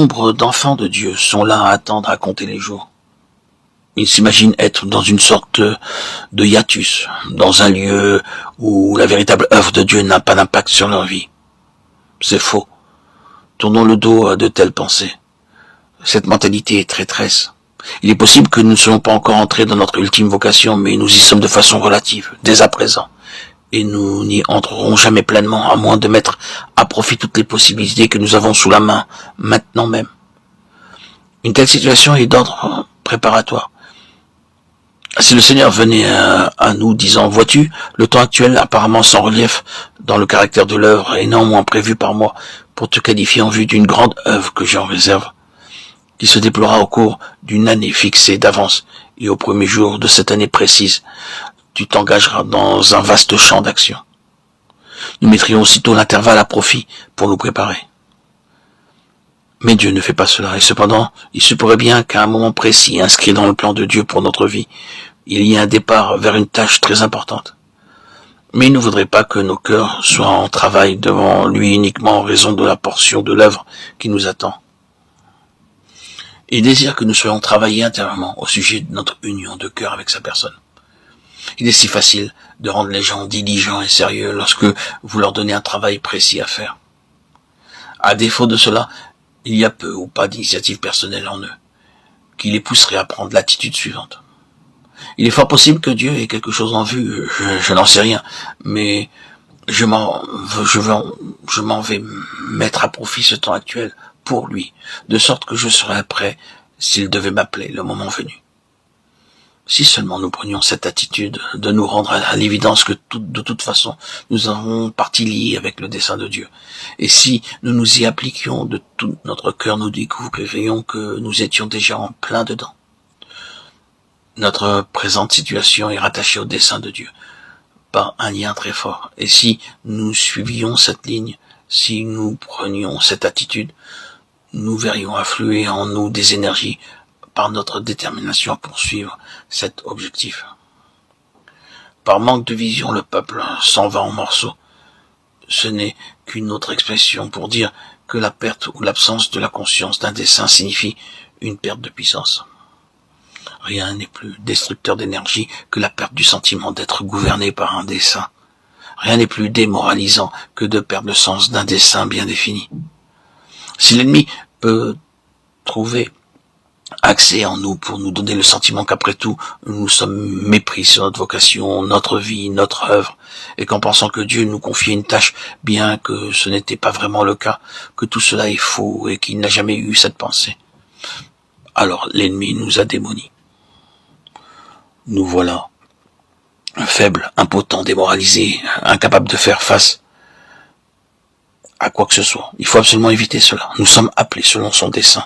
nombre d'enfants de Dieu sont là à attendre à compter les jours. Ils s'imaginent être dans une sorte de hiatus, dans un lieu où la véritable œuvre de Dieu n'a pas d'impact sur leur vie. C'est faux. Tournons le dos à de telles pensées. Cette mentalité est traîtresse. Il est possible que nous ne soyons pas encore entrés dans notre ultime vocation, mais nous y sommes de façon relative, dès à présent. Et nous n'y entrerons jamais pleinement, à moins de mettre à profit toutes les possibilités que nous avons sous la main, maintenant même. Une telle situation est d'ordre préparatoire. Si le Seigneur venait à nous disant, vois-tu, le temps actuel apparemment sans relief dans le caractère de l'œuvre est néanmoins prévu par moi pour te qualifier en vue d'une grande œuvre que j'en réserve, qui se déploiera au cours d'une année fixée d'avance, et au premier jour de cette année précise, tu t'engageras dans un vaste champ d'action. Nous mettrions aussitôt l'intervalle à profit pour nous préparer. Mais Dieu ne fait pas cela, et cependant, il se pourrait bien qu'à un moment précis, inscrit dans le plan de Dieu pour notre vie, il y ait un départ vers une tâche très importante. Mais il ne voudrait pas que nos cœurs soient en travail devant lui uniquement en raison de la portion de l'œuvre qui nous attend. Il désire que nous soyons travaillés intérieurement au sujet de notre union de cœur avec sa personne. Il est si facile de rendre les gens diligents et sérieux lorsque vous leur donnez un travail précis à faire. À défaut de cela, il y a peu ou pas d'initiative personnelle en eux, qui les pousserait à prendre l'attitude suivante. Il est fort possible que Dieu ait quelque chose en vue, je n'en sais rien, mais je m'en vais mettre à profit ce temps actuel pour lui, de sorte que je serai prêt s'il devait m'appeler le moment venu. Si seulement nous prenions cette attitude de nous rendre à l'évidence que de toute façon nous avons partie liée avec le dessein de Dieu, et si nous nous y appliquions de tout notre cœur, nous découvririons que nous étions déjà en plein dedans. Notre présente situation est rattachée au dessein de Dieu par un lien très fort, et si nous suivions cette ligne, si nous prenions cette attitude, nous verrions affluer en nous des énergies par notre détermination à poursuivre cet objectif. Par manque de vision, le peuple s'en va en morceaux. Ce n'est qu'une autre expression pour dire que la perte ou l'absence de la conscience d'un dessein signifie une perte de puissance. Rien n'est plus destructeur d'énergie que la perte du sentiment d'être gouverné par un dessein. Rien n'est plus démoralisant que de perdre le sens d'un dessein bien défini. Si l'ennemi peut trouver accès en nous pour nous donner le sentiment qu'après tout, nous sommes mépris sur notre vocation, notre vie, notre œuvre, et qu'en pensant que Dieu nous confiait une tâche, bien que ce n'était pas vraiment le cas, que tout cela est faux et qu'il n'a jamais eu cette pensée, alors l'ennemi nous a démonis. Nous voilà, faibles, impotents, démoralisés, incapables de faire face à quoi que ce soit. Il faut absolument éviter cela. Nous sommes appelés selon son dessein.